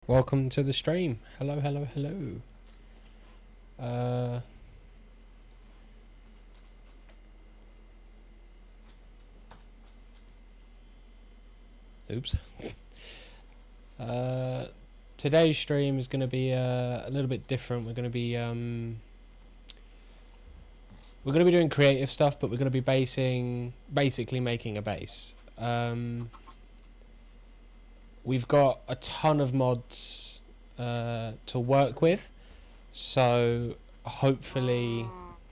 Welcome to the stream. Hello, hello, hello. Oops. Today's stream is going to be a little bit different. We're going to be doing creative stuff, but we're going to be basically making a base. We've got a ton of mods to work with, so hopefully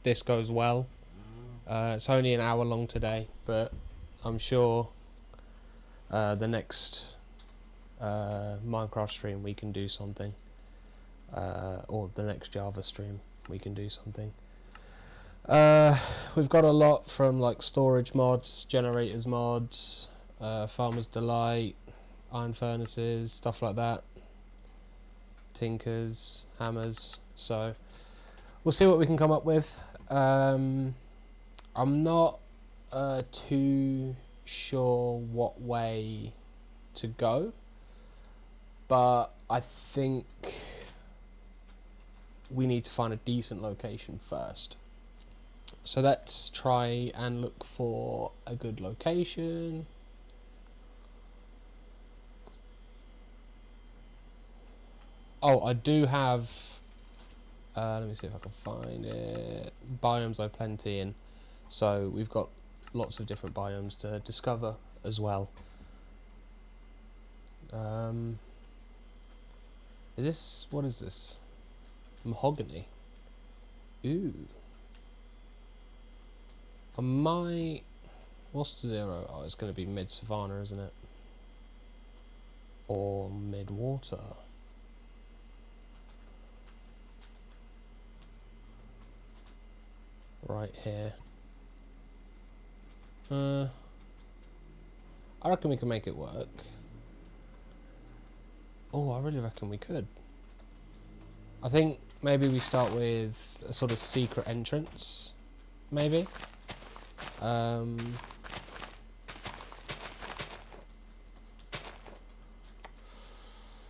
this goes well. It's only an hour long today, but I'm sure the next Minecraft stream we can do something, or the next Java stream we can do something. We've got a lot from like storage mods, generators mods, Farmer's Delight, iron furnaces, stuff like that, tinkers, hammers, so we'll see what we can come up with. I'm not too sure what way to go, but I think we need to find a decent location first. So let's try and look for a good location. Oh, I do have, let me see if I can find it, biomes I plenty in. So we've got lots of different biomes to discover as well. Is this, what is this? Mahogany. Ooh. I might, what's 0? Oh, it's going to be mid-savanna, isn't it? Or mid-water. Right here. I reckon we can make it work. Oh, I really reckon we could. I think maybe we start with a sort of secret entrance, maybe.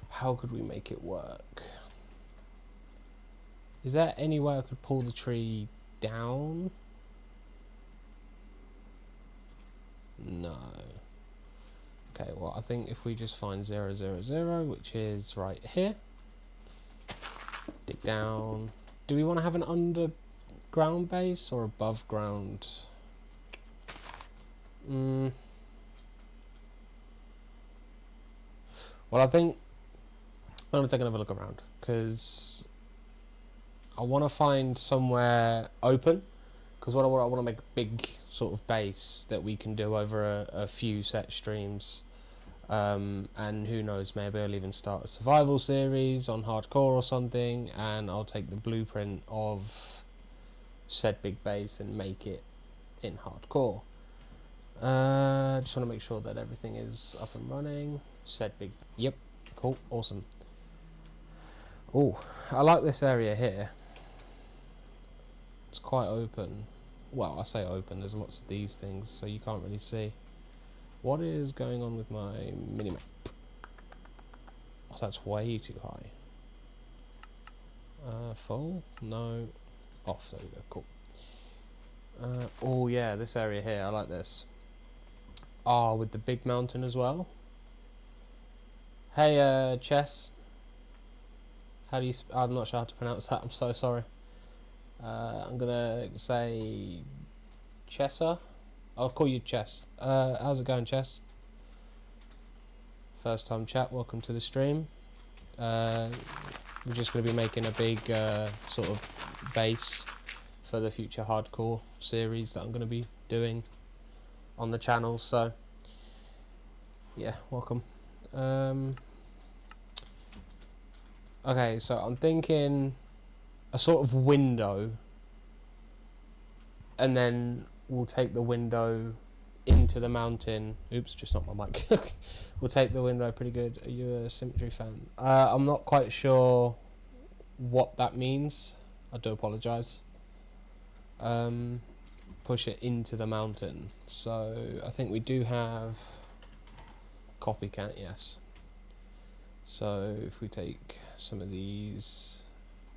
How could we make it work? Is there any way I could pull the tree down? No. Okay, well, I think if we just find 0, 0, 0, which is right here, dig down. Do we want to have an underground base or above ground? Well, I think I'm going to take another look around, because I want to find somewhere open, because what I want to make a big sort of base that we can do over a few set streams. And who knows, maybe I'll even start a survival series on hardcore or something, and I'll take the blueprint of said big base and make it in hardcore. Just want to make sure that everything is up and running. Said big, yep, cool, awesome. Oh, I like this area here. It's quite open. Well, I say open, there's lots of these things, so you can't really see. What is going on with my minimap? Oh, that's way too high. Full? No. Off, there we go, cool. Oh yeah, this area here, I like this. Ah, with the big mountain as well. Hey, Chess. How do you, I'm not sure how to pronounce that, I'm so sorry. I'm gonna say Chessa. I'll call you Chess. How's it going, Chess? First time chat, welcome to the stream. We're just going to be making a big sort of base for the future hardcore series that I'm going to be doing on the channel, so yeah, welcome. Okay, so I'm thinking a sort of window, and then we'll take the window into the mountain. Oops, just not my mic. We'll take the window pretty good. Are you a Symmetry fan? I'm not quite sure what that means. I do apologise. Push it into the mountain. So I think we do have copycat, yes. So if we take some of these,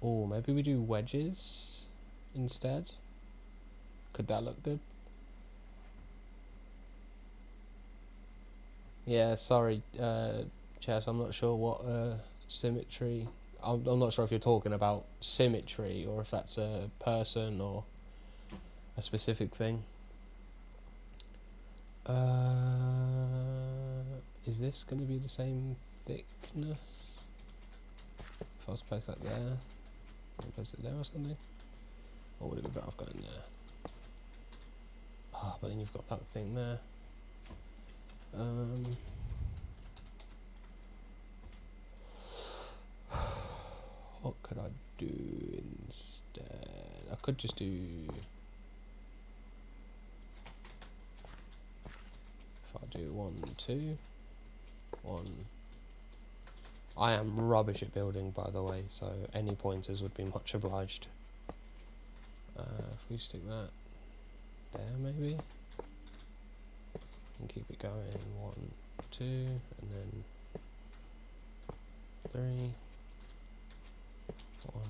oh, maybe we do wedges instead. Could that look good? Yeah, sorry, Chess, I'm not sure what symmetry. I'm not sure if you're talking about symmetry or if that's a person or a specific thing. Is this going to be the same thickness? If I was to place that there, place it there or something? Or would it be better off going there? Ah, but then you've got that thing there. What could I do instead? I could just do... If I do 1, 2, 1... I am rubbish at building, by the way, so any pointers would be much obliged. If we stick that there, maybe, and keep it going. 1, 2, and then 3, 1,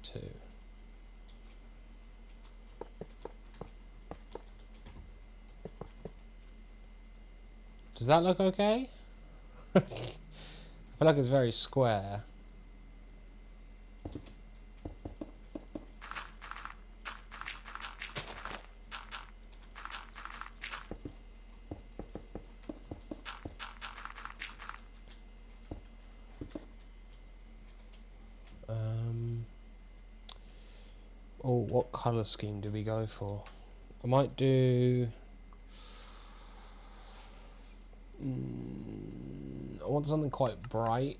2. Does that look okay? I feel like it's very square. Oh, what colour scheme do we go for? I might do... I want something quite bright,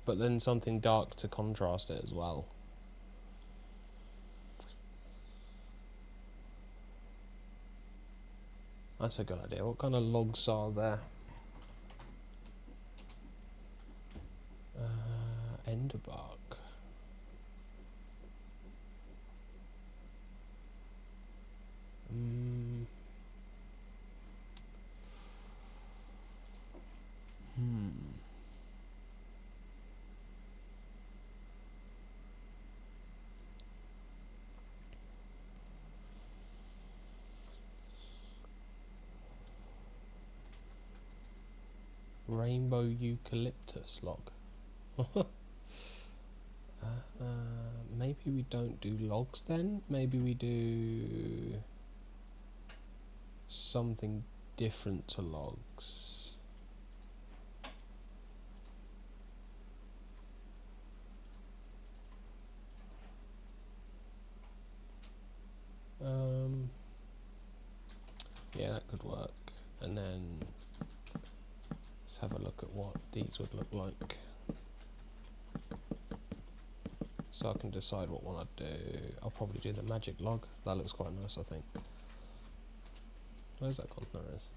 but then something dark to contrast it as well. That's a good idea. What kind of logs are there? Enderbark. Rainbow eucalyptus log. Maybe we don't do logs then. Maybe we do something different to logs. Yeah, that could work. And then let's have a look at what these would look like, so I can decide what one I'd do. I'll probably do the magic log. That looks quite nice, I think. Where's that gone? There it is.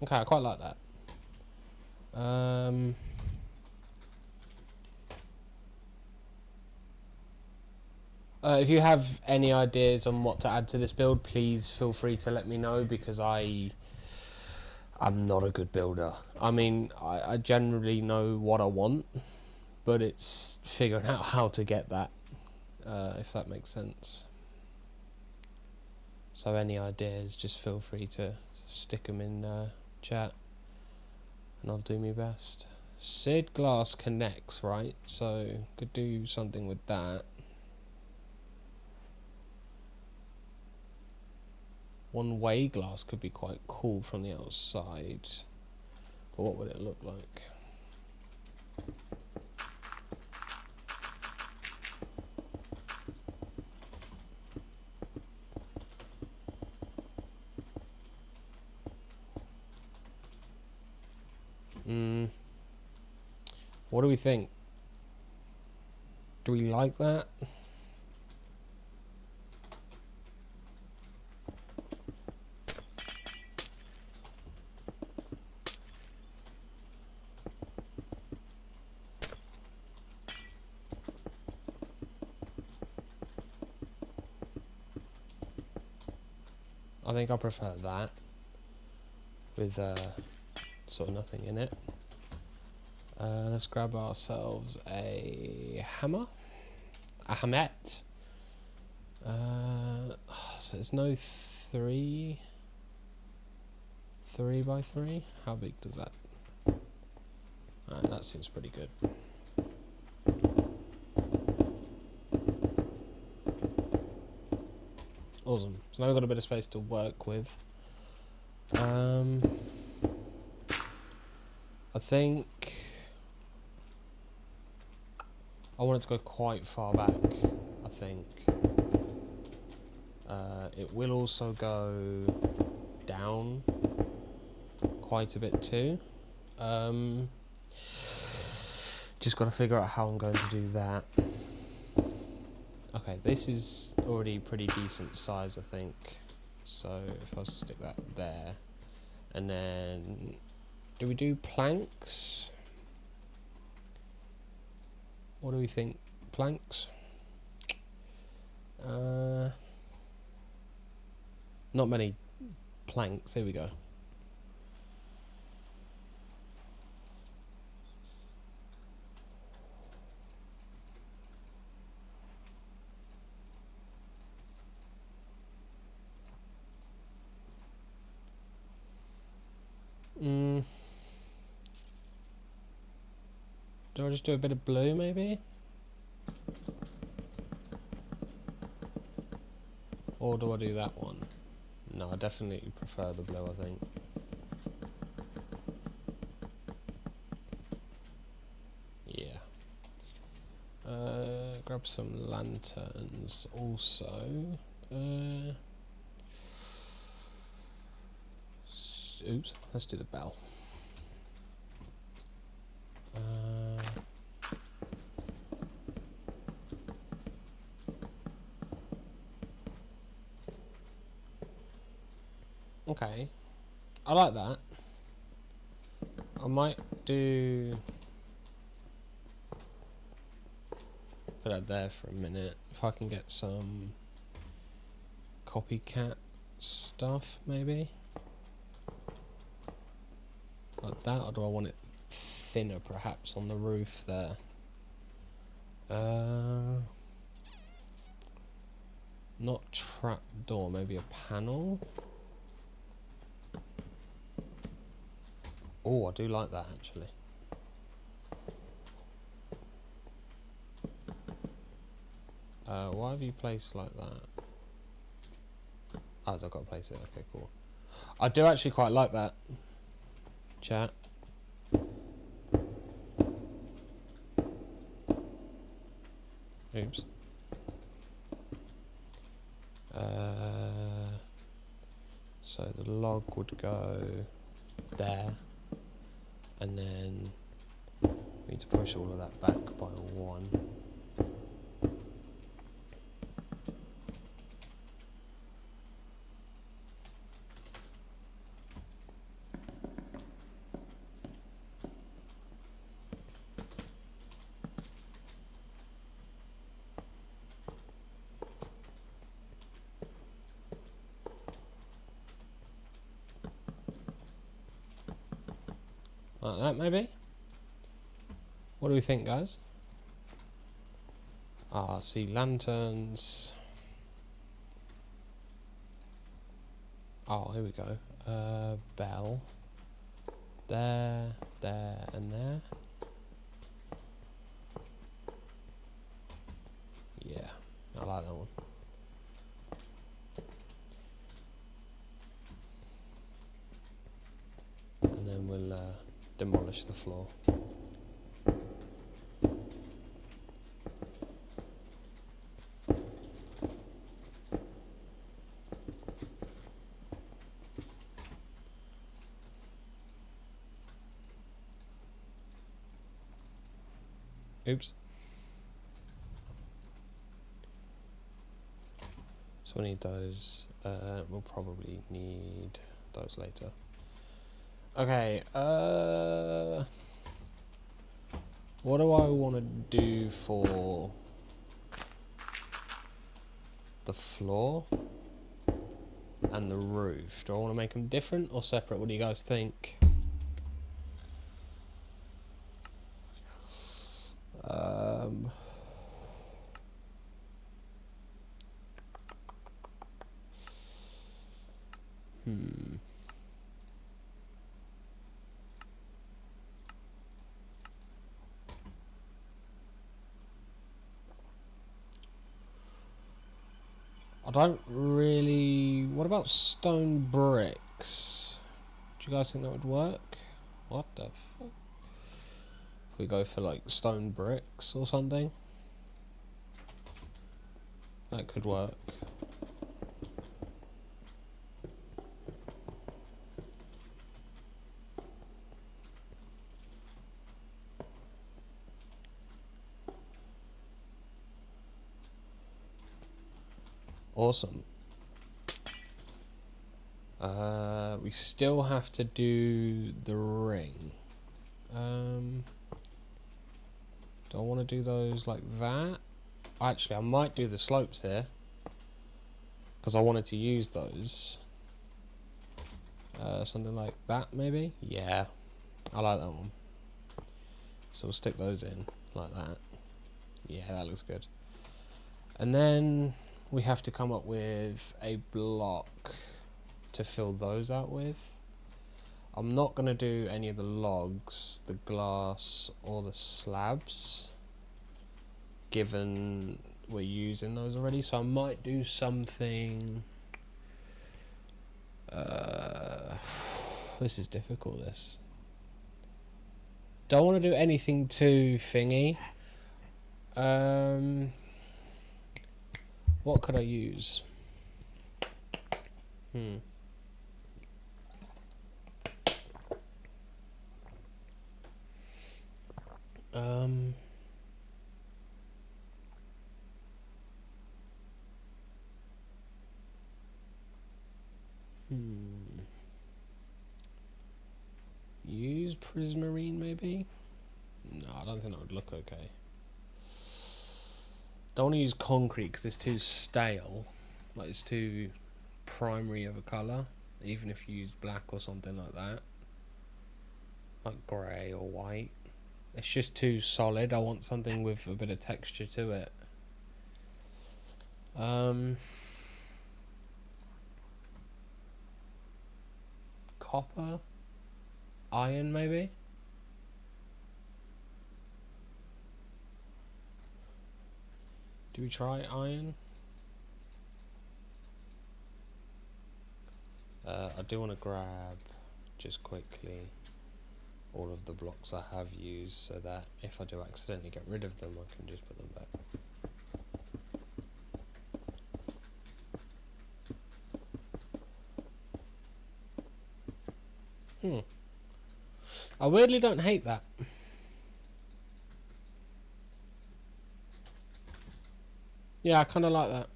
Okay, I quite like that. If you have any ideas on what to add to this build, please feel free to let me know, because I'm not a good builder. I mean, I generally know what I want, but it's figuring out how to get that, if that makes sense. So any ideas, just feel free to stick them in chat, and I'll do my best. Sid Glass connects, right? So could do something with that. One-way glass could be quite cool from the outside, but what would it look like? What do we think? Do we like that? I think I prefer that. with sort of nothing in it. Let's grab ourselves a hammer, a hammet. So it's no 3 by 3. How big does that? That seems pretty good. Awesome. So now we've got a bit of space to work with. I think I want it to go quite far back. I think it will also go down quite a bit too. Just got to figure out how I'm going to do that. Okay, this is already pretty decent size, I think. So if I was to stick that there, and then do we do planks? What do we think? Planks? Not many planks. Here we go. Do I just do a bit of blue, maybe? Or do I do that one? No, I definitely prefer the blue, I think. Yeah. Grab some lanterns also. Oops, let's do the bell. Okay, I like that. I might do... put that there for a minute. If I can get some copycat stuff, maybe? Like that, or do I want it thinner, perhaps, on the roof there? Not trapdoor, maybe a panel? Oh, I do like that, actually. Why have you placed like that? Oh, I've got to place it. Okay, cool. I do actually quite like that. Chat. Oops. So the log would go there, and then we need to push all of that back by 1. Like that, maybe? What do we think, guys? Ah, see, lanterns. Oh, here we go. Bell. There, and there. Yeah, I like that one. And then we'll demolish the floor. Oops. So we need those. We'll probably need those later. Okay, what do I want to do for the floor? and the roof. Do I want to make them different or separate? What do you guys think? I don't really... What about stone bricks? Do you guys think that would work? What the fuck? If we go for like stone bricks or something? That could work. Awesome. We still have to do the ring. Do I want to do those like that? Actually, I might do the slopes here, because I wanted to use those. Something like that, maybe? Yeah, I like that one. So we'll stick those in like that. Yeah, that looks good. And then we have to come up with a block to fill those out with. I'm not going to do any of the logs, the glass, or the slabs, given we're using those already. So I might do something... this is difficult, this. Don't want to do anything too thingy. What could I use? Use prismarine, maybe? No, I don't think that would look okay. Don't want to use concrete because it's too stale. Like, it's too primary of a colour. Even if you use black or something like that. Like grey or white. It's just too solid. I want something with a bit of texture to it. Copper? Iron, maybe? Do we try iron? I do want to grab, just quickly, all of the blocks I have used, so that if I do accidentally get rid of them, I can just put them back. I weirdly don't hate that. Yeah, I kind of like that.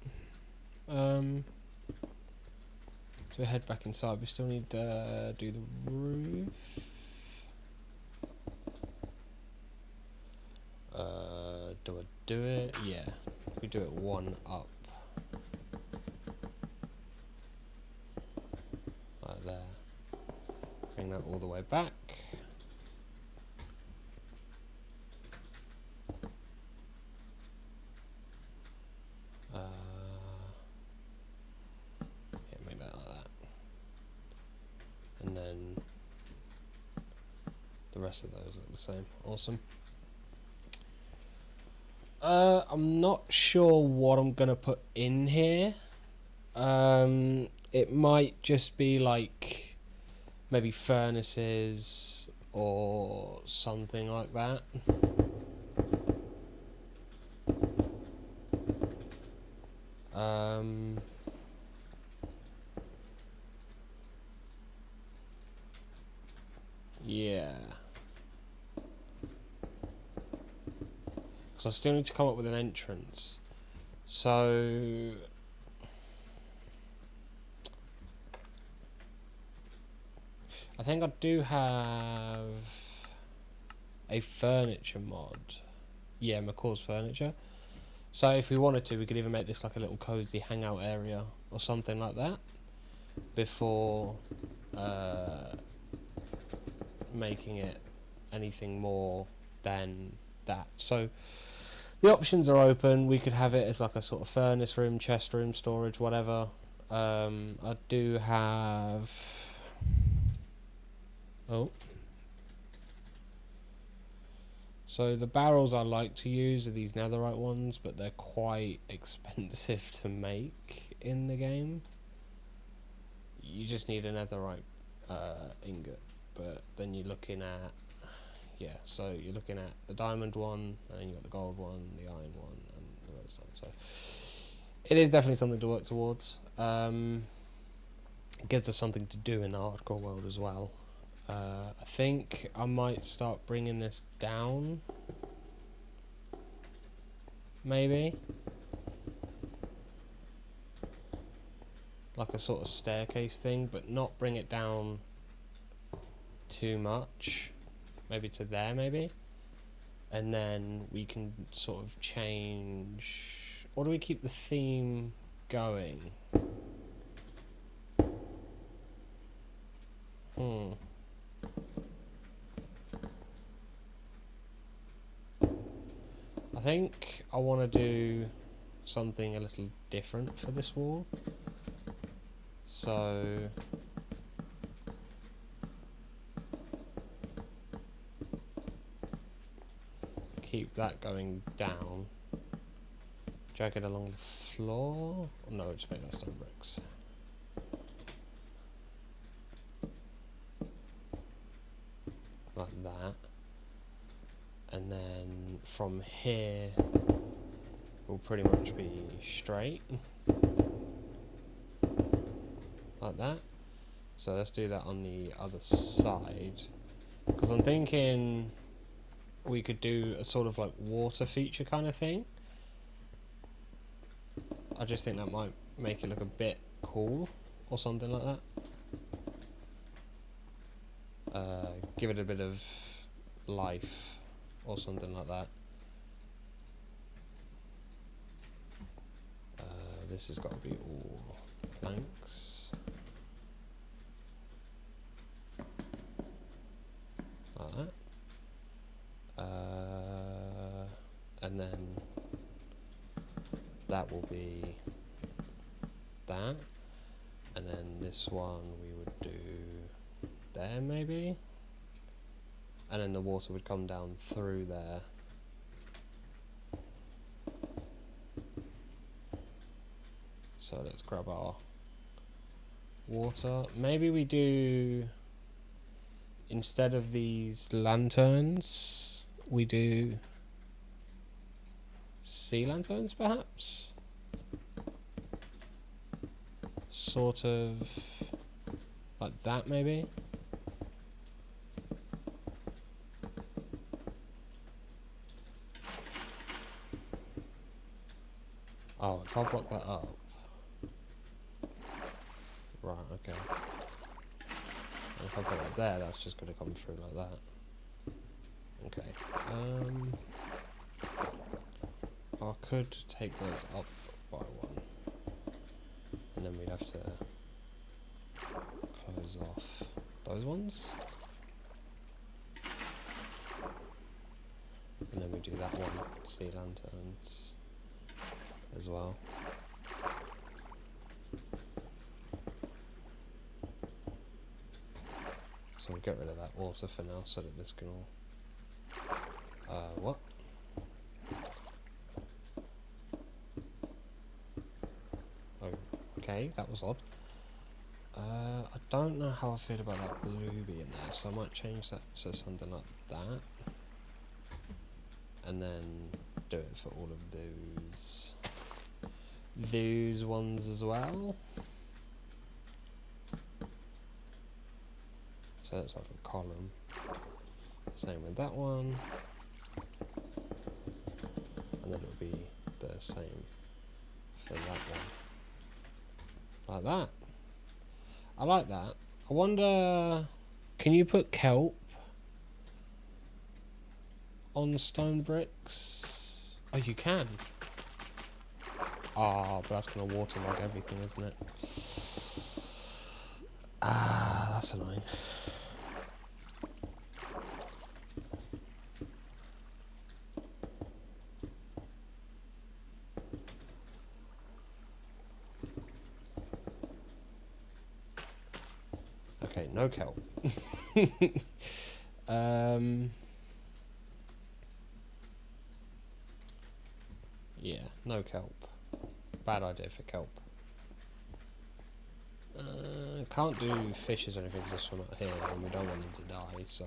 So head back inside. We still need to do the roof. Do I do it? Yeah. We do it one up. Like there. Bring that all the way back. Yeah, make that like that. And then the rest of those look the same. Awesome. I'm not sure what I'm gonna put in here. It might just be like maybe furnaces or something like that. Yeah. Because I still need to come up with an entrance. So I think I do have a furniture mod. Yeah, McCaw's Furniture. So if we wanted to, we could even make this like a little cozy hangout area or something like that. before making it anything more than that. So the options are open. We could have it as like a sort of furnace room, chest room, storage, whatever. I do have... Oh. So the barrels I like to use are these netherite ones, but they're quite expensive to make in the game. You just need a netherite ingot, but then you're looking at... Yeah, so you're looking at the diamond one, and then you've got the gold one, the iron one, and the redstone. So it is definitely something to work towards. It gives us something to do in the hardcore world as well. I think I might start bringing this down. Maybe. Like a sort of staircase thing, but not bring it down too much. Maybe to there, maybe. And then we can sort of change... Or do we keep the theme going? I think I want to do something a little different for this wall. So... keep that going down. Drag it along the floor. Oh, no, just make that stone bricks. Like that. And then from here will pretty much be straight. Like that. So let's do that on the other side. Because I'm thinking we could do a sort of like water feature kind of thing. I just think that might make it look a bit cool or something like that. Give it a bit of life or something like that. This has got to be all planks. Like that. And then that will be that, and then this one we would do there maybe, and then the water would come down through there. So let's grab our water. Maybe we do, instead of these lanterns, we do sea lanterns perhaps? Sort of like that maybe? Oh, if I block that up. Right, okay. And if I put it there, that's just going to come through like that. Okay. I could take those up by one. And then we'd have to close off those ones. And then we do that one, sea lanterns, as well. So we'll get rid of that water for now so that this can all... what? Okay, that was odd. I don't know how I feel about that blue being there, so I might change that to something like that. And then do it for all of those ones as well. So that's like a column. Same with that one. And then it'll be the same for that one. Like that. I like that. I wonder, can you put kelp on stone bricks? Oh, you can. Ah, but that's going to waterlog everything, isn't it? Ah, that's annoying. Okay, no kelp. Yeah, no kelp. Bad idea for kelp. Can't do fishes or anything because this one out here, and we don't want them to die, so.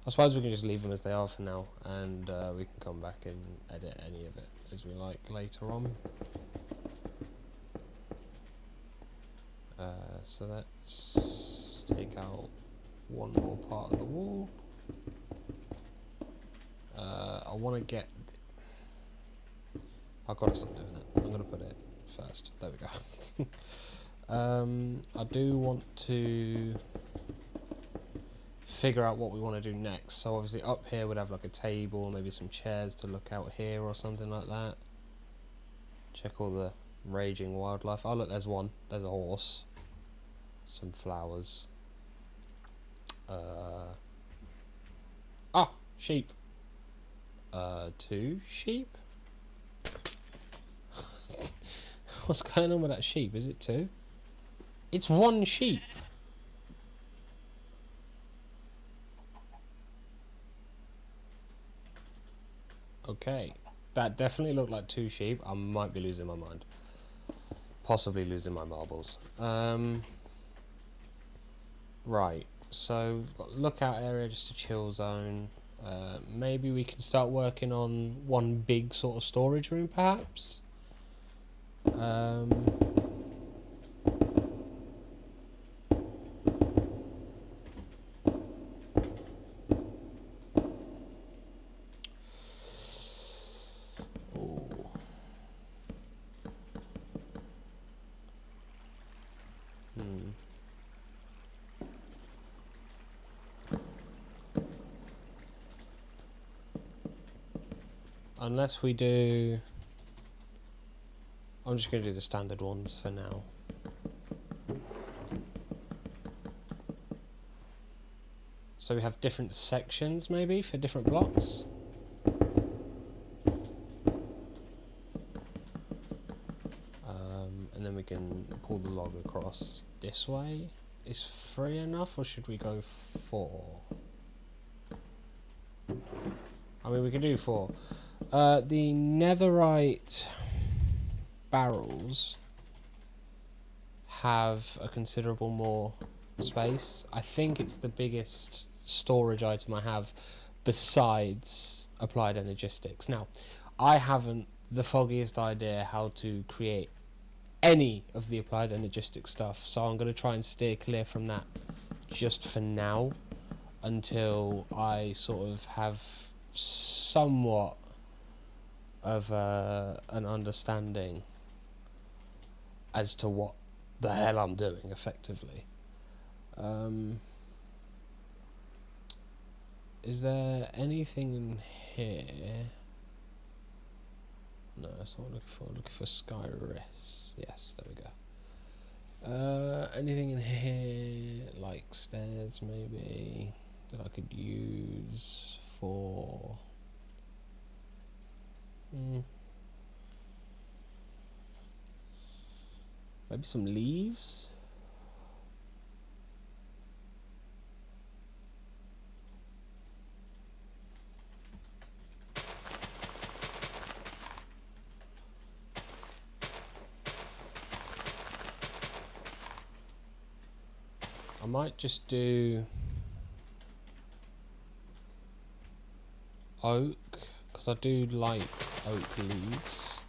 I suppose we can just leave them as they are for now, and we can come back and edit any of it as we like later on. So let's take out one more part of the wall. I want to get... I've got to stop doing it. I'm going to put it first. There we go. I do want to figure out what we want to do next. So obviously up here we'd have like a table, maybe some chairs to look out here or something like that. Check all the raging wildlife. Oh look, there's one. There's a horse. Some flowers. Sheep. 2 sheep? What's going on with that sheep? Is it 2? It's 1 sheep. Okay. That definitely looked like 2 sheep. I might be losing my mind. Possibly losing my marbles. Right. So we've got lookout area, just a chill zone. Maybe we can start working on one big sort of storage room, perhaps. Unless we do... I'm just going to do the standard ones for now. So we have different sections, maybe, for different blocks. And then we can pull the log across this way. Is 3 enough, or should we go 4? I mean, we can do 4. The netherite barrels have a considerable more space. I think it's the biggest storage item I have besides applied energistics. Now, I haven't the foggiest idea how to create any of the applied energistics stuff, so I'm going to try and steer clear from that just for now until I sort of have somewhat of an understanding as to what the hell I'm doing effectively. Is there anything in here? No, that's not what I'm looking for. I'm looking for Skyrest. Yes, there we go. Anything in here, like stairs maybe, that I could use for... maybe some leaves? I might just do oak, because I do like oak leaves.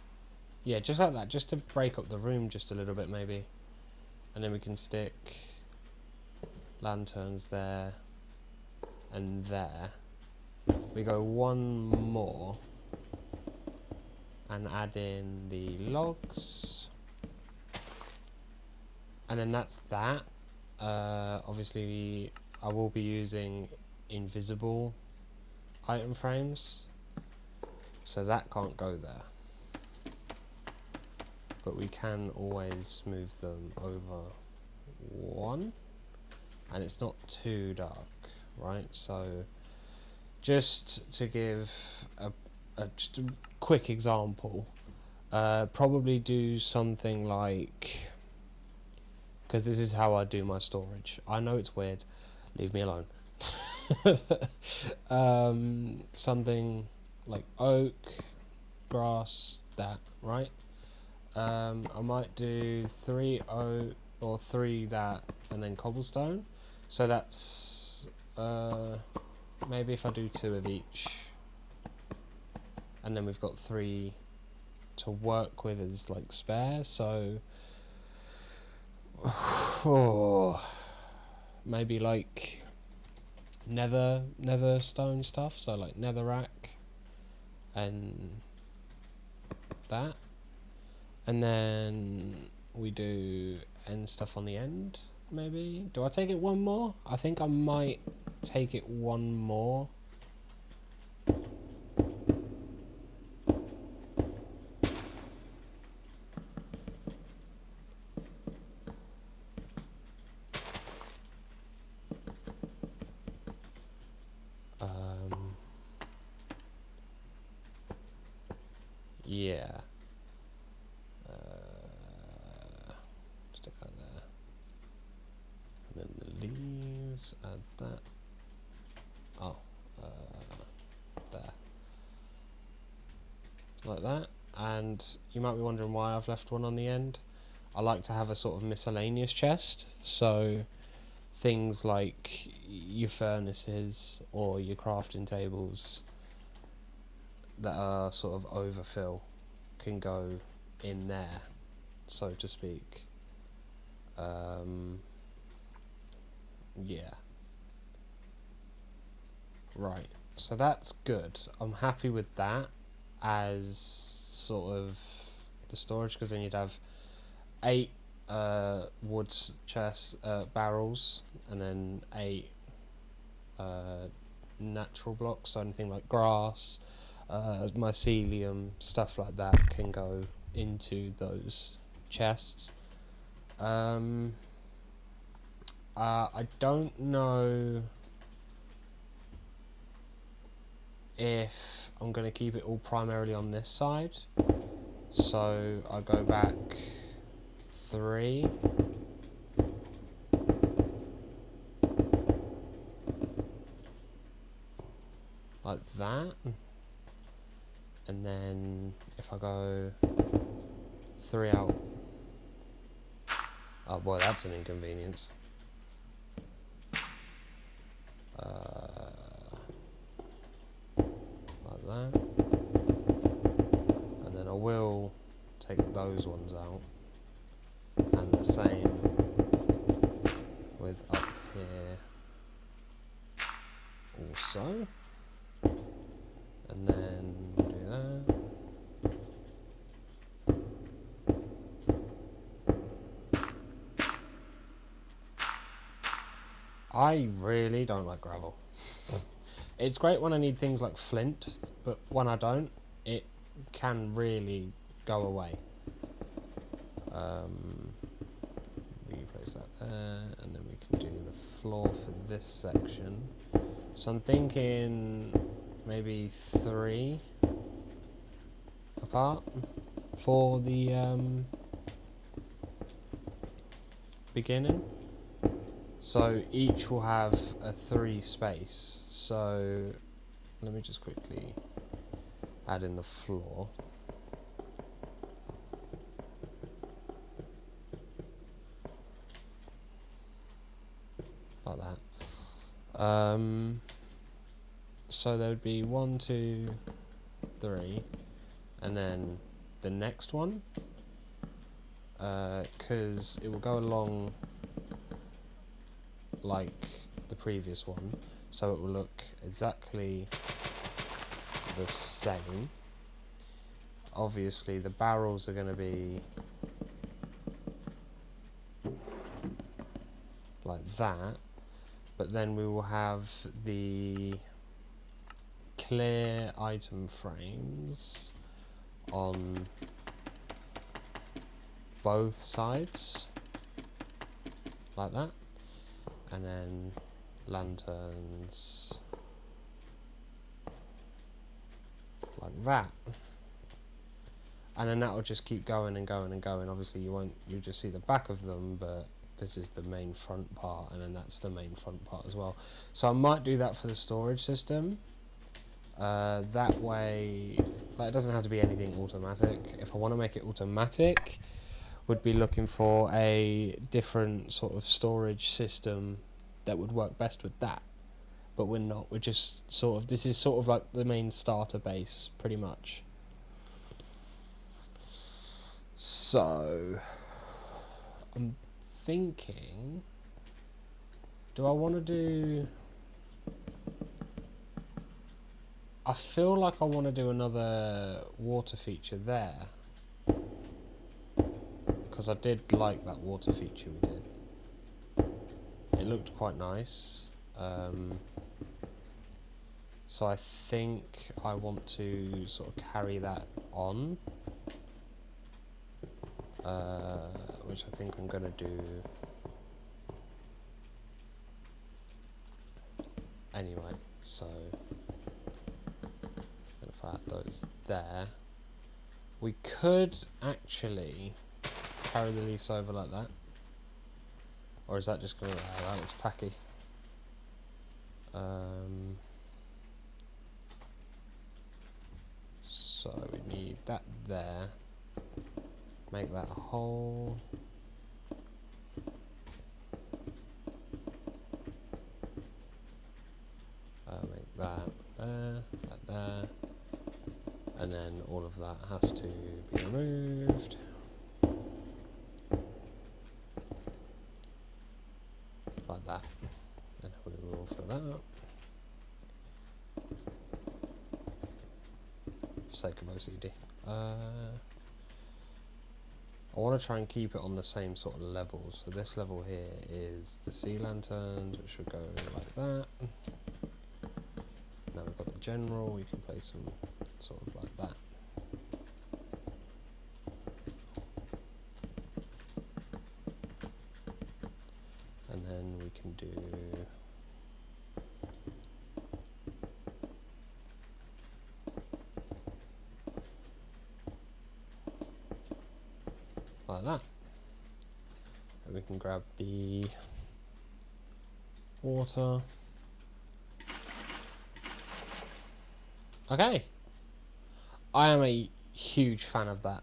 Yeah, just like that, just to break up the room just a little bit maybe. And then we can stick lanterns there and there. We go one more and add in the logs. And then that's that. Obviously I will be using invisible item frames. So that can't go there. But we can always move them over 1. And it's not too dark, right? So just to give just a quick example, probably do something like, because this is how I do my storage. I know it's weird, leave me alone. Something like oak, grass, that, right? I might do 3 oak or 3 that, and then cobblestone. So that's maybe if I do 2 of each, and then we've got 3 to work with as like spare. So maybe like nether stone stuff. So like netherrack and that, and then we do end stuff on the end. Maybe do I take it 1 more? I think I might take it 1 more. Yeah. Stick that there. And then the leaves, add that. Oh, there. Like that. And you might be wondering why I've left 1 on the end. I like to have a sort of miscellaneous chest. So things like your furnaces or your crafting tables that are sort of overfill can go in there, so to speak. Yeah. Right. So that's good. I'm happy with that as sort of the storage, because then you'd have 8 wood chest barrels, and then 8 natural blocks. So anything like grass, mycelium, stuff like that can go into those chests. I don't know if I'm going to keep it all primarily on this side, so I go back 3. Like that, and then if I go 3 out, oh boy, that's an inconvenience. Like that, and then I will take those ones out, and the same with up here also, and then do that. I really don't like gravel. It's great when I need things like flint, but when I don't, it can really go away. We place that there, and then we can do the floor for this section. So I'm thinking maybe 3 apart for the beginning. So each will have a 3 space. So let me just quickly add in the floor. Like that. So there would be 1, 2, 3, and then the next one, because it will go along like the previous one, so it will look exactly the same. Obviously the barrels are going to be like that, but then we will have the clear item frames on both sides, like that, and then lanterns like that, and then that will just keep going and going and going. Obviously you just see the back of them, but this is the main front part, and then that's the main front part as well. So I might do that for the storage system. That way, like, it doesn't have to be anything automatic. If I want to make it automatic, would be looking for a different sort of storage system that would work best with that. But we're not. We're just sort of, this is sort of like the main starter base, pretty much. So I'm thinking, do I want to do, I feel like I want to do another water feature there, because I did like that water feature we did. It looked quite nice. So I think I want to sort of carry that on, which I think I'm going to do anyway. So if I add those there, we could actually carry the leaves over like that, or is that just going to, that looks tacky. So we need that there, make that a hole, make that there, that there, and then all of that has to be removed. Like that, and we will fill that up. For sake of OCD. I want to try and keep it on the same sort of levels. So this level here is the sea lanterns, which would go like that. Now we've got the general, we can place them sort of like that. And then we can do like that. And we can grab the water. Okay. I am a huge fan of that,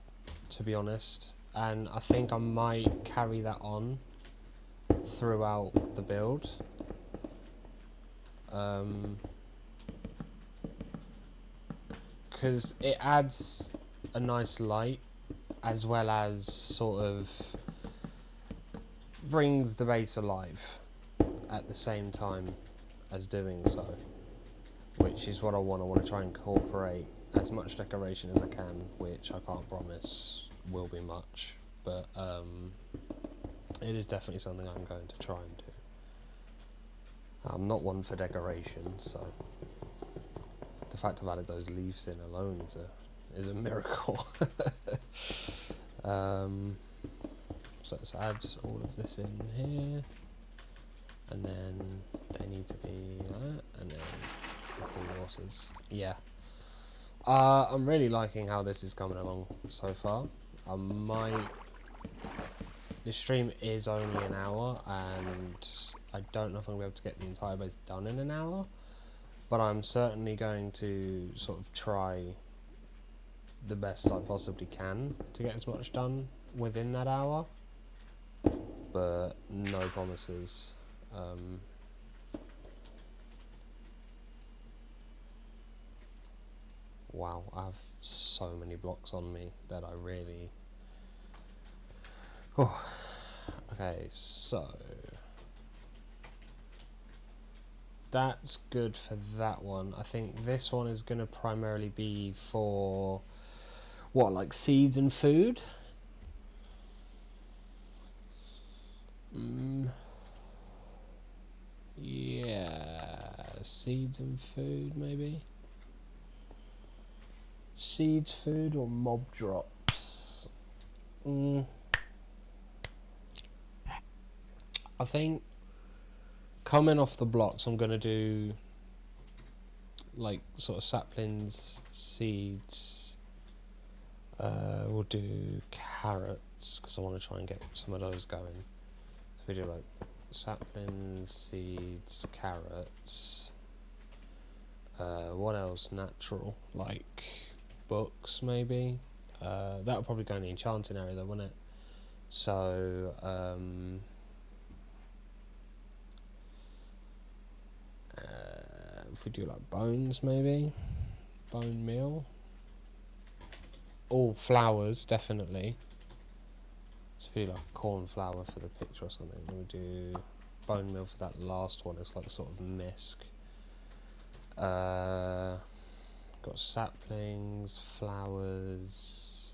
to be honest, and I think I might carry that on throughout the build. Because it adds a nice light, as well as sort of brings the base alive at the same time as doing so, which is what I want. I want to try and incorporate as much decoration as I can, which I can't promise will be much, but it is definitely something I'm going to try and do. I'm not one for decoration, so the fact I've added those leaves in alone is a miracle. So let's add all of this in here, and then they need to be that, and then nothing waters. Yeah. I'm really liking how this is coming along so far. This stream is only an hour, and I don't know if I'm going to be able to get the entire base done in an hour, but I'm certainly going to sort of try the best I possibly can to get as much done within that hour, but no promises. Wow, I have so many blocks on me that I really... Oh. Okay, so that's good for that one. I think this one is going to primarily be for what, like seeds and food? Yeah, seeds and food maybe. Seeds, food, or mob drops? I think coming off the blocks, I'm going to do like sort of saplings, seeds. We'll do carrots because I want to try and get some of those going. So we do like saplings, seeds, carrots. What else? Natural, like books maybe. That would probably go in the enchanting area though, wouldn't it? So if we do like bones maybe, bone meal. All flowers definitely. So if we do like corn flour for the picture or something, then we do bone meal for that last one. It's like sort of misc. Got saplings, flowers.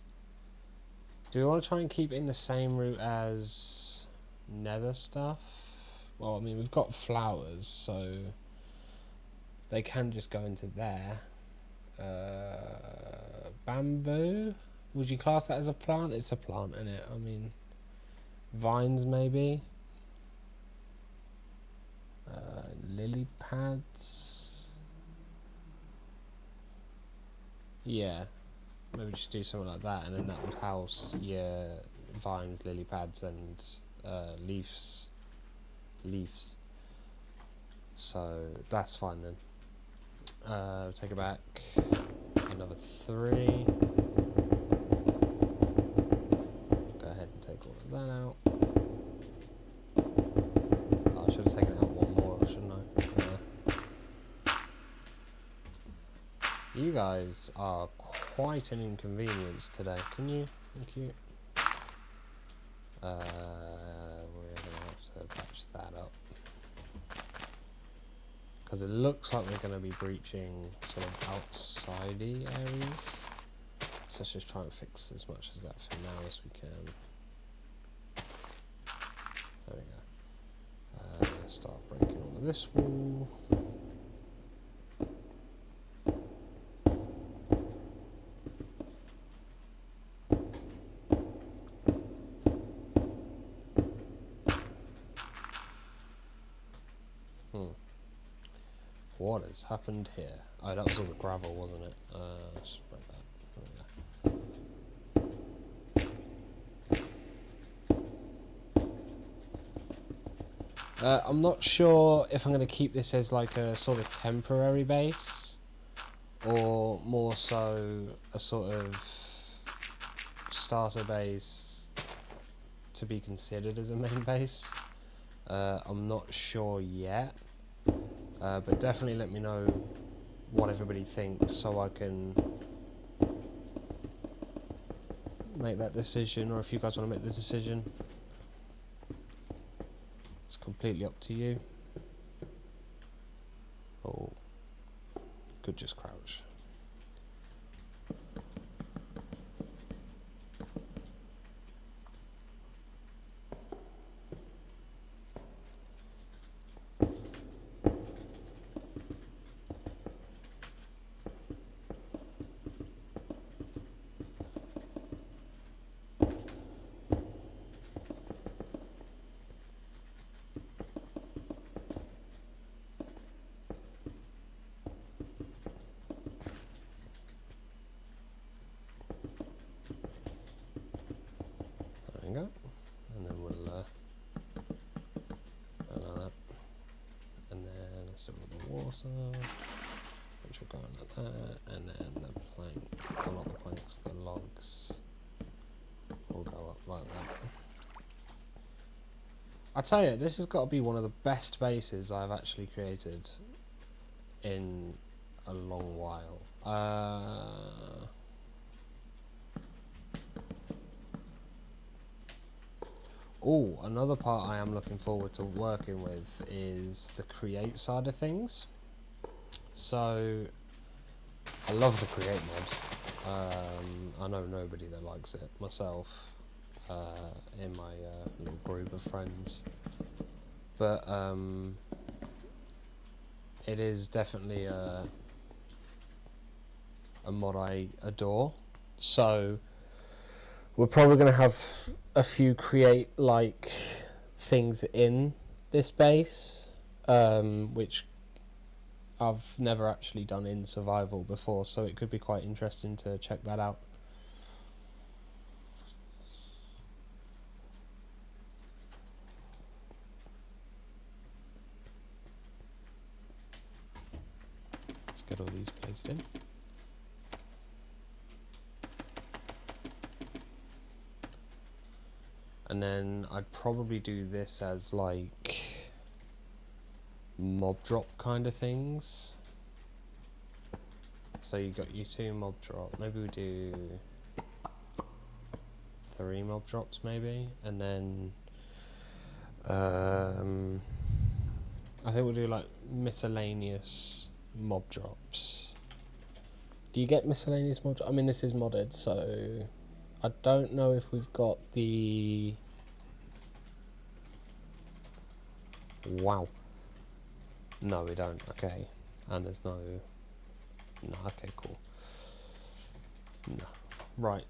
Do we want to try and keep in the same route as nether stuff? Well, I mean, we've got flowers, so they can just go into there. Bamboo? Would you class that as a plant? It's a plant, isn't it? I mean, vines maybe. Lily pads. Yeah, maybe just do something like that, and then that would house your vines, lily pads, and leaves. So that's fine then. Take it back. Another 3. Go ahead and take all of that out. Oh, I should have taken out one more, shouldn't I? You guys are quite an inconvenience today. Can you? Thank you. We're going to have to patch that up. Because it looks like we're going to be breaching sort of outside-y areas. So let's just try and fix as much as that for now as we can. There we go. Start breaking all of this wall. What has happened here? Oh, that was all the gravel, wasn't it? Let's break that. I'm not sure if I'm going to keep this as like a sort of temporary base, or more so a sort of starter base to be considered as a main base. I'm not sure yet. But definitely let me know what everybody thinks so I can make that decision, or if you guys want to make the decision. It's completely up to you. Oh, could just crouch. Go, and then we'll allow that, and then let's do all the water, which will go in like that, and then the plank, well, not the planks, the logs will go up like that. I tell you, this has got to be one of the best bases I've actually created in a long while. Oh, another part I am looking forward to working with is the create side of things. So, I love the create mod. I know nobody that likes it, myself, in my little group of friends. But it is definitely a mod I adore. So we're probably going to have a few create like things in this base, which I've never actually done in survival before, so it could be quite interesting to check that out. Let's get all these placed in. And then I'd probably do this as like mob drop kind of things. So you got your 2 mob drop. Maybe we do 3 mob drops maybe, and then I think we'll do like miscellaneous mob drops. Do you get miscellaneous mob drops? I mean, this is modded, so I don't know if we've got the... Wow. No, we don't. Okay. And there's no... No, okay, cool. No. Right.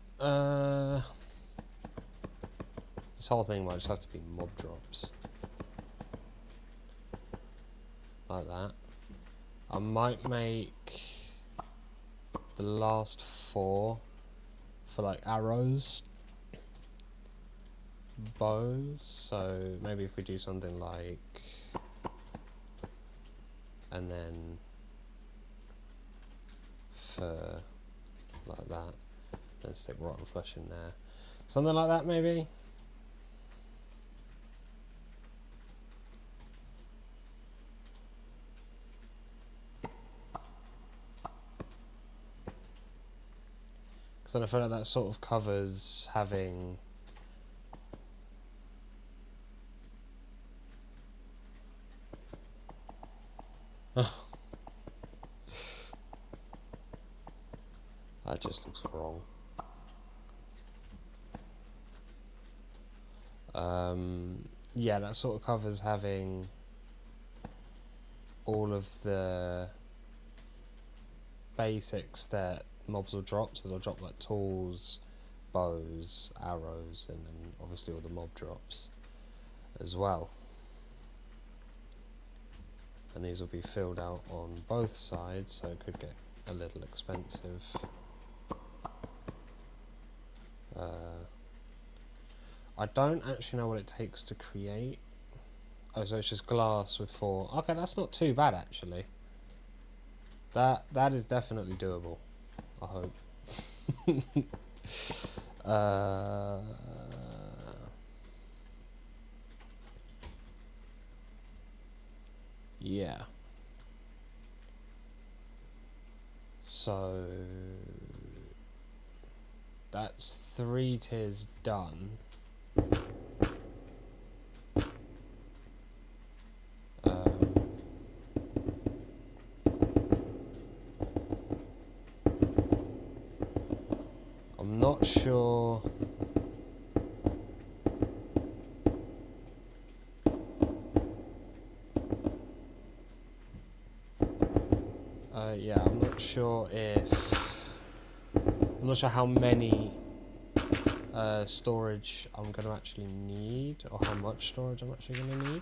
This whole thing might just have to be mob drops. Like that. I might make the last 4 for like arrows, bows, so maybe if we do something like, and then for like that, then stick rotten flesh in there, something like that maybe. Because then I feel like that sort of covers having that just looks wrong. Yeah, that sort of covers having all of the basics that mobs will drop. So they'll drop like tools, bows, arrows, and then obviously all the mob drops as well. And these will be filled out on both sides, so it could get a little expensive. I don't actually know what it takes to create. Oh, so it's just glass with 4. Okay, that's not too bad actually. That is definitely doable, I hope. Yeah. So that's 3 tiers done. I'm not sure. Yeah, I'm not sure how many storage I'm going to actually need, or how much storage I'm actually going to need.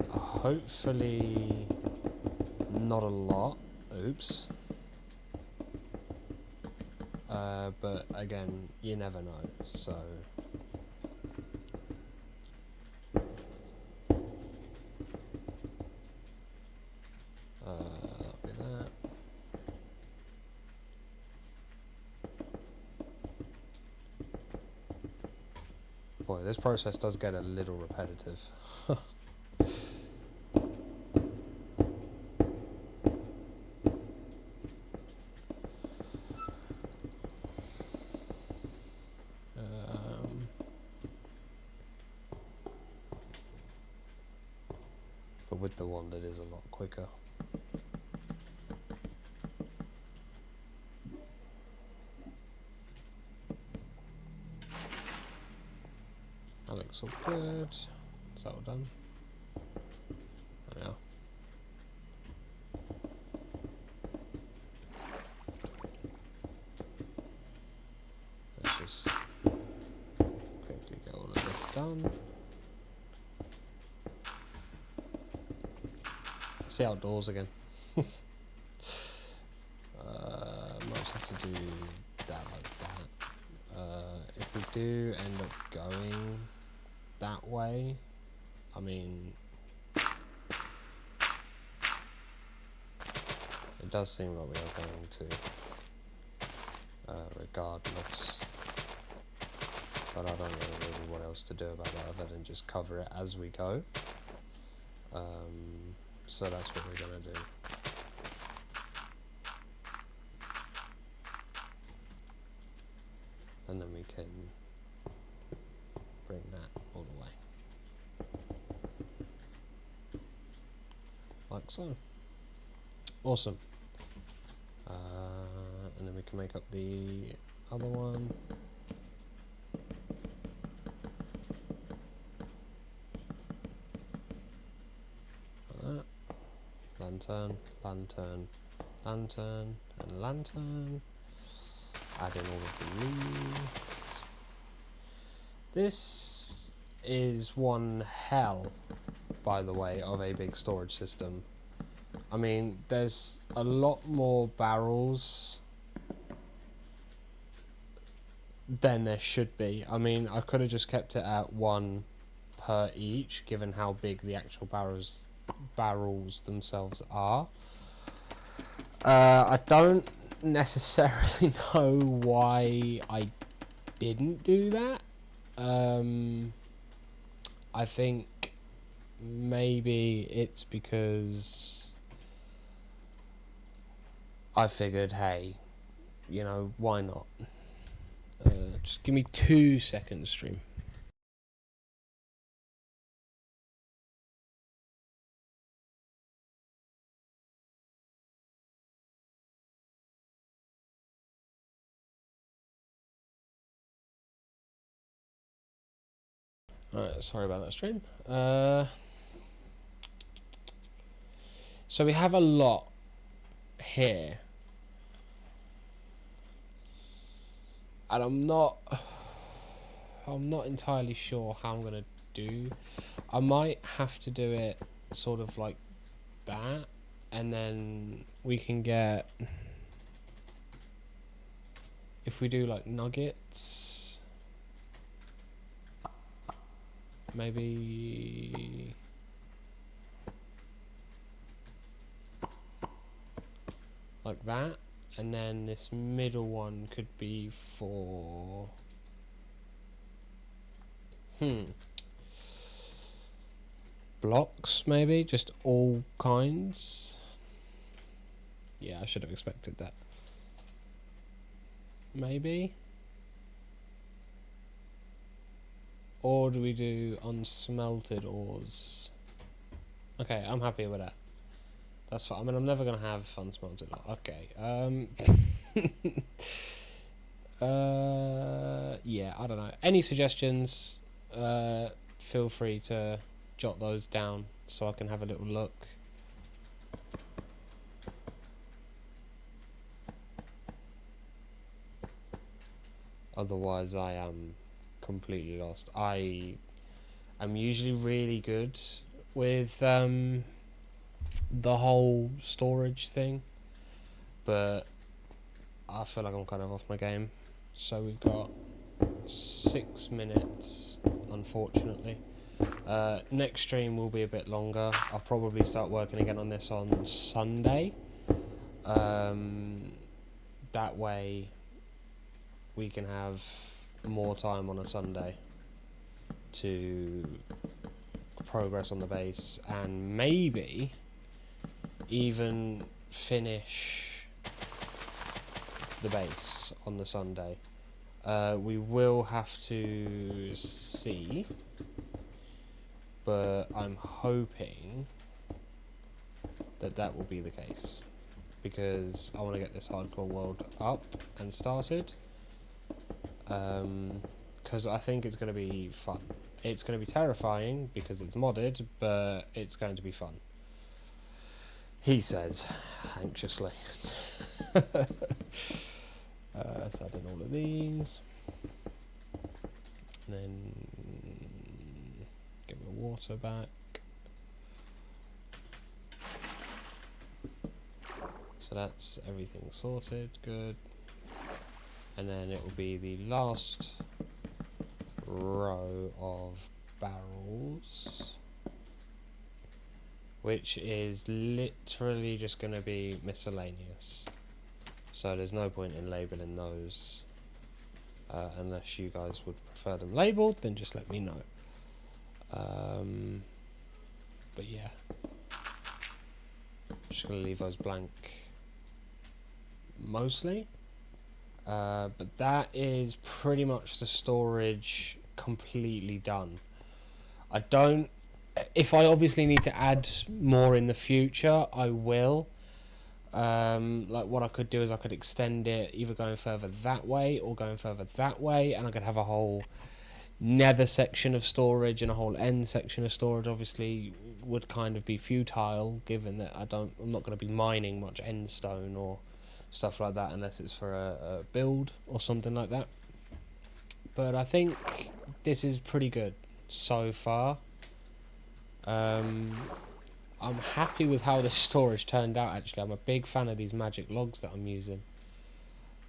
Hopefully not a lot. Oops. But again, you never know, so... that'll be that. Boy, this process does get a little repetitive. But with the wand it is a lot quicker. That looks all good. Is that all done? Oh, yeah. done. It's the outdoors again. Might just have to do that like that. If we do end up going that way, I mean, it does seem like we are going to, regardless. But I don't know really what else to do about it other than just cover it as we go. So that's what we're going to do. And then we can bring that all the way. Like so. Awesome. And then we can make up the other one. Like that. Lantern, lantern, lantern, and lantern. Add in all of the leaves. This is one hell, by the way, of a big storage system. I mean, there's a lot more barrels than there should be. I mean, I could have just kept it at one per each, given how big the actual barrels themselves are. I don't necessarily know why I didn't do that. I think maybe it's because I figured, hey, you know, why not? Just give me 2 seconds, stream. Alright, sorry about that, stream. So we have a lot here. And I'm not entirely sure how I'm gonna do. I might have to do it sort of like that, and then we can get, if we do like nuggets, maybe like that, and then this middle one could be for blocks, maybe, just all kinds. Yeah, I should have expected that. Maybe. Or do we do unsmelted ores? Okay, I'm happy with that. That's fine. I mean, I'm never gonna have unsmelted ore. Okay. Yeah, I don't know. Any suggestions? Feel free to jot those down so I can have a little look. Otherwise, I am completely lost. I am usually really good with the whole storage thing, but I feel like I'm kind of off my game. So we've got 6 minutes, unfortunately. Next stream will be a bit longer. I'll probably start working again on this on Sunday. That way we can have more time on a Sunday to progress on the base and maybe even finish the base on the Sunday. We will have to see, but I'm hoping that that will be the case, because I want to get this hardcore world up and started, because I think it's going to be fun. It's going to be terrifying because it's modded, but it's going to be fun. He says, anxiously. So I did all of these. And then the water back. So that's everything sorted, good. And then it will be the last row of barrels, which is literally just going to be miscellaneous. So there's no point in labelling those unless you guys would prefer them labelled, then just let me know. But yeah, just going to leave those blank mostly. But that is pretty much the storage completely done. If I obviously need to add more in the future, I will. Like what I could do is I could extend it either going further that way or going further that way, and I could have a whole nether section of storage and a whole end section of storage. Obviously would kind of be futile given that I'm not going to be mining much end stone or stuff like that unless it's for a build or something like that. But I think this is pretty good so far. I'm happy with how the storage turned out actually. I'm a big fan of these magic logs that I'm using.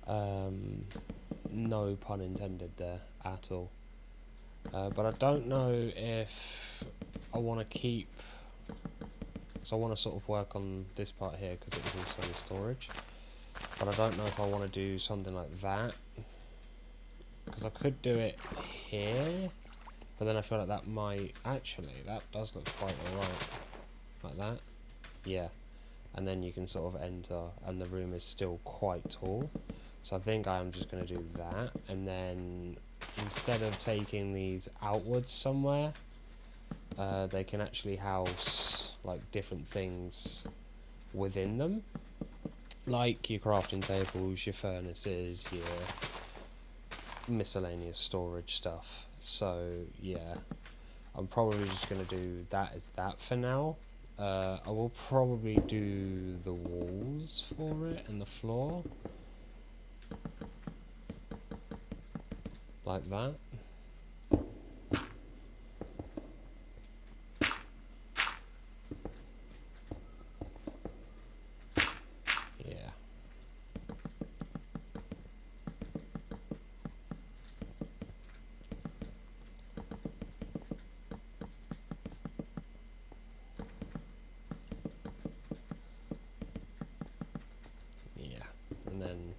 No pun intended there at all. But I don't know if I want to keep, so I want to sort of work on this part here because it was also in storage. But I don't know if I want to do something like that, because I could do it here, but then I feel like that might, actually, that does look quite alright, like that, yeah, and then you can sort of enter, and the room is still quite tall, so I think I am just going to do that, and then instead of taking these outwards somewhere, they can actually house, like, different things within them. Like your crafting tables, your furnaces, your miscellaneous storage stuff. So yeah, I'm probably just going to do that as that for now. I will probably do the walls for it and the floor. Like that. And then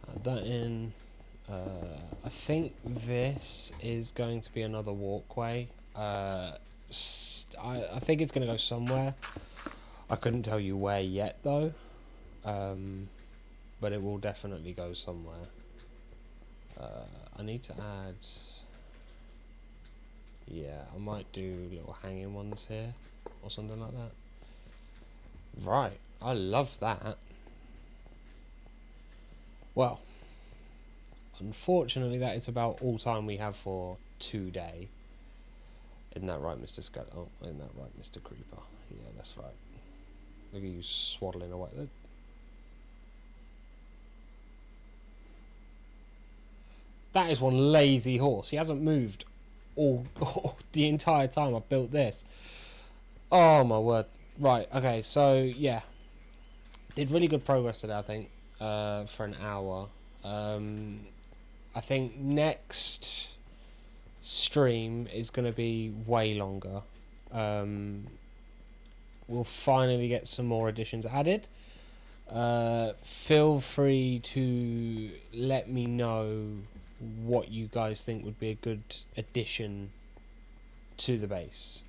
add that in. I think this is going to be another walkway. I think it's going to go somewhere. I couldn't tell you where yet though, but it will definitely go somewhere. I need to add, yeah, I might do little hanging ones here or something like that. Right, I love that. Well, unfortunately that is about all time we have for today. Isn't that right, Mr. Skeleton? Oh, isn't that right, Mr. Creeper? Yeah, that's right. Look at you swaddling away. That is one lazy horse. He hasn't moved all the entire time I've built this. Oh my word. Right, okay, so yeah. Did really good progress today, I think, for an hour. I think next stream is going to be way longer. We'll finally get some more additions added. Feel free to let me know what you guys think would be a good addition to the base.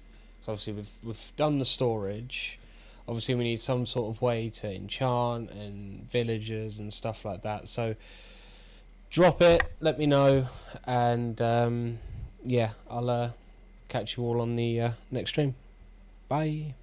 So obviously we've done the storage. Obviously we need some sort of way to enchant and villagers and stuff like that. So drop it, let me know, and yeah, I'll catch you all on the next stream. Bye.